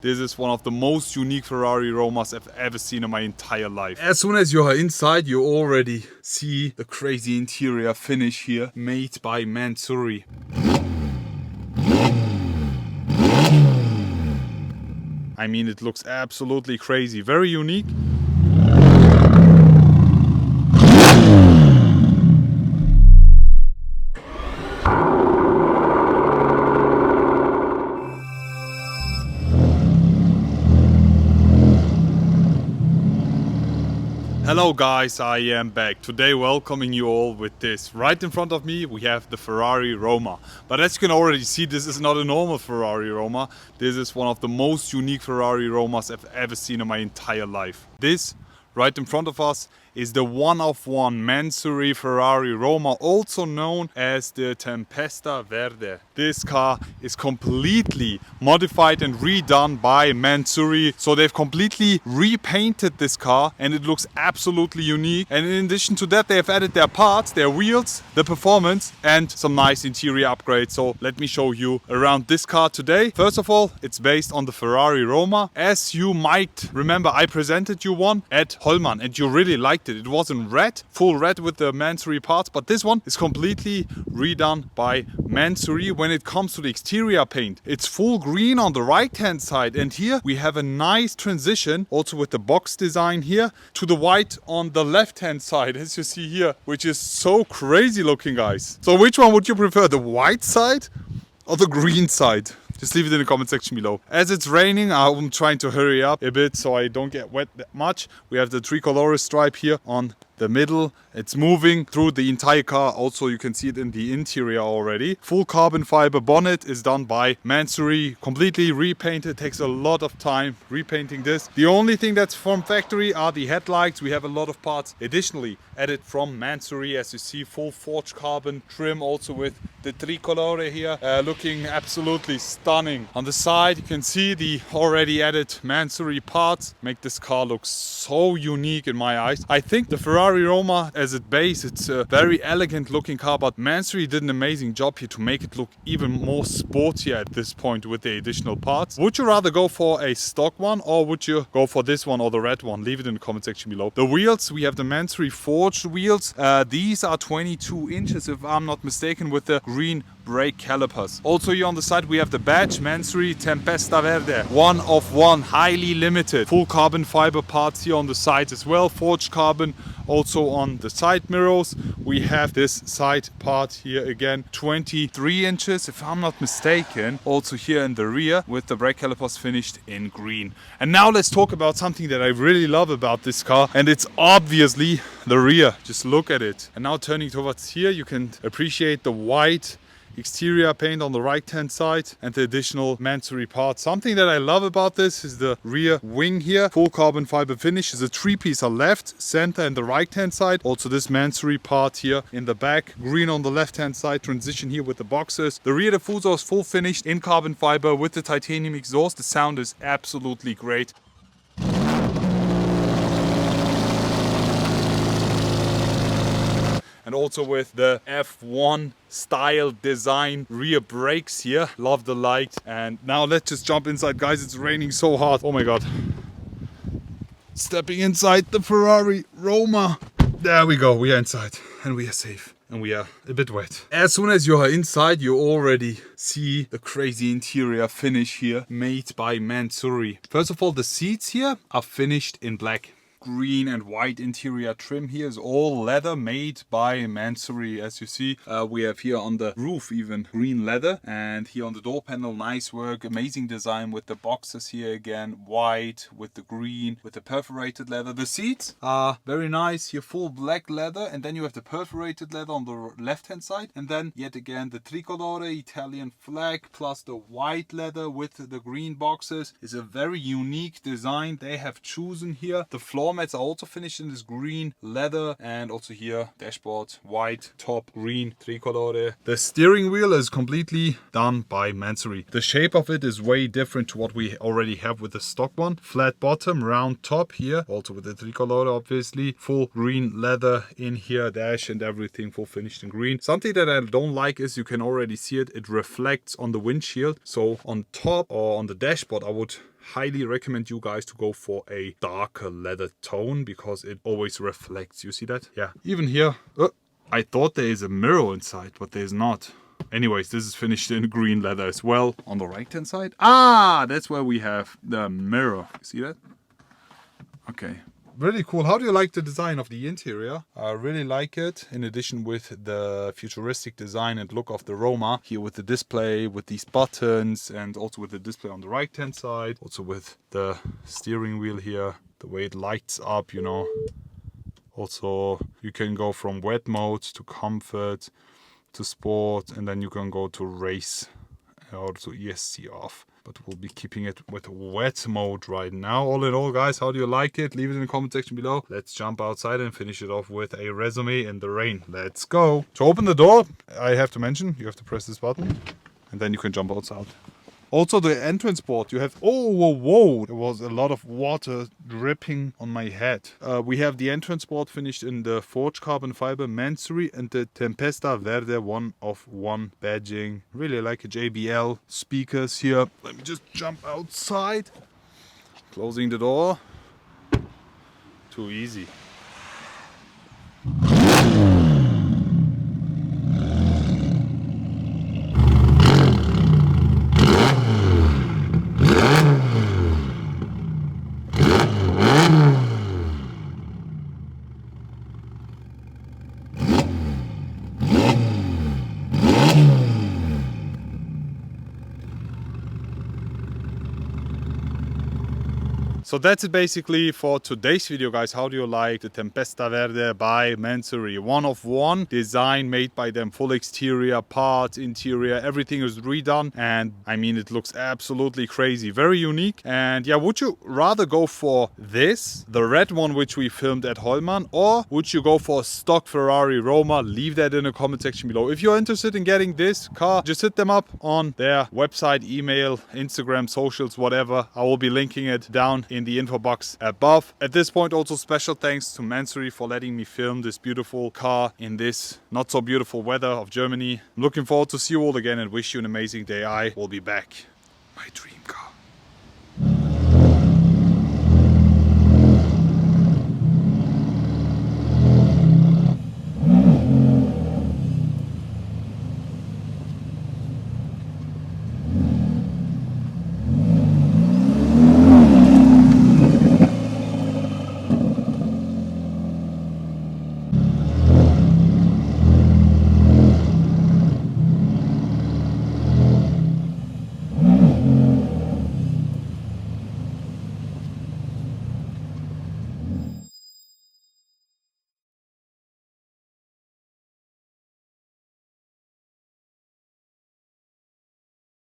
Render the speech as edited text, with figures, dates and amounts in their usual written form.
This is one of the most unique Ferrari Romas I've ever seen in my entire life. As soon as you are inside, you already see the crazy interior finish here, made by Mansory. I mean, it looks absolutely crazy, very unique. Hello guys, I am back. Today welcoming you all with this. Right in front of me we have the Ferrari Roma. But as you can already see, this is not a normal Ferrari Roma. This is one of the most unique Ferrari Romas I've ever seen in my entire life. This right in front of us is the one-of-one Mansory Ferrari Roma, also known as the Tempesta Verde. This car is completely modified and redone by Mansory. So they've completely repainted this car and it looks absolutely unique. And in addition to that, they have added their parts, their wheels, the performance and some nice interior upgrades. So let me show you around this car today. First of all, it's based on the Ferrari Roma. As you might remember, I presented you one at Holman and you really liked it. It was in red, full red with the Mansory parts, but this one is completely redone by Mansory. When it comes to the exterior paint, it's full green on the right hand side, and here we have a nice transition also with the box design here to the white on the left hand side, as you see here, which is so crazy looking, guys. So which one would you prefer, the white side or the green side? Just leave it in the comment section below. As it's raining, I'm trying to hurry up a bit so I don't get wet that much. We have the tricolor stripe here on the middle. It's moving through the entire car. Also, you can see it in the interior already. Full carbon fiber bonnet is done by Mansory. Completely repainted. Takes a lot of time repainting this. The only thing that's from factory are the headlights. We have a lot of parts additionally added from Mansory. As you see, full forged carbon trim also with the tricolore here. Looking absolutely stunning. On the side, you can see the already added Mansory parts. Make this car look so unique in my eyes. I think the Ferrari Roma as its base, it's a very elegant looking car, but Mansory did an amazing job here to make it look even more sportier at this point with the additional parts. Would you rather go for a stock one or would you go for this one or the red one? Leave it in the comment section below. The wheels, we have the Mansory forged wheels. These are 22 inches if I'm not mistaken, with the green brake calipers. Also here on the side we have the badge Mansory Tempesta Verde, one of one, highly limited. Full carbon fiber parts here on the sides as well, forged carbon also on the side mirrors. We have this side part here again, 23 inches if I'm not mistaken, also here in the rear with the brake calipers finished in green. And now let's talk about something that I really love about this car, and it's obviously the rear. Just look at it. And now turning towards here, you can appreciate the white exterior paint on the right hand side and the additional Mansory parts. Something that I love about this is the rear wing here. Full carbon fiber finish. Is a three-piece on left, center and the right hand side. Also this Mansory part here in the back. Green on the left hand side. Transition here with the boxes. The rear diffuser is full finished in carbon fiber with the titanium exhaust. The sound is absolutely great. And also with the F1 style design rear brakes here. Love the light. And now let's just jump inside, guys. It's raining so hard. Oh my god. Stepping inside the Ferrari Roma. There we go. We are inside and we are safe. And we are a bit wet. As soon as you are inside, you already see the crazy interior finish here made by Mansory. First of all, the seats here are finished in black. Green and white interior trim here is all leather made by Mansory. As you see, we have here on the roof even green leather, and here on the door panel, nice work, amazing design with the boxes here again, white with the green, with the perforated leather. The seats are very nice here, full black leather, and then you have the perforated leather on the left hand side, and then yet again the tricolore Italian flag plus the white leather with the green boxes is a very unique design they have chosen here. The floor mats are also finished in this green leather, and also here dashboard white, top green tricolore. The steering wheel is completely done by Mansory. The shape of it is way different to what we already have with the stock one. Flat bottom, round top here, also with the tricolore obviously. Full green leather in here, dash and everything full finished in green. Something that I don't like is you can already see it reflects on the windshield. So on top or on the dashboard I would highly recommend you guys to go for a darker leather tone because it always reflects. You see that? Yeah. Even here, I thought there is a mirror inside, but there's not. Anyways, this is finished in green leather as well. On the right hand side, that's where we have the mirror. You see that? Okay. Really cool. How do you like the design of the interior? I really like it. In addition with the futuristic design and look of the Roma. Here with the display, with these buttons, and also with the display on the right hand side. Also with the steering wheel here. The way it lights up, you know. Also, you can go from wet mode to comfort to sport, and then you can go to race or to ESC off. But we'll be keeping it with wet mode right now. All in all, guys, how do you like it? Leave it in the comment section below. Let's jump outside and finish it off with a resume in the rain. Let's go. To open the door, I have to mention, you have to press this button and then you can jump outside. Also the entrance board, you have, whoa, there was a lot of water dripping on my head. We have the entrance board finished in the forged carbon fiber Mansory and the Tempesta Verde 1 of 1 badging. Really like a JBL. Speakers here. Let me just jump outside. Closing the door. Too easy. So that's it basically for today's video, guys. How do you like the Tempesta Verde by Mansory? 1 of 1 design made by them, full exterior, parts, interior, everything is redone. And I mean, it looks absolutely crazy, very unique. And yeah, would you rather go for this, the red one which we filmed at Hollmann, or would you go for a stock Ferrari Roma? Leave that in the comment section below. If you're interested in getting this car, just hit them up on their website, email, Instagram, socials, whatever. I will be linking it down in the info box above. At this point, also special thanks to Mansory for letting me film this beautiful car in this not so beautiful weather of Germany. I'm looking forward to see you all again and wish you an amazing day. I will be back. My dream car.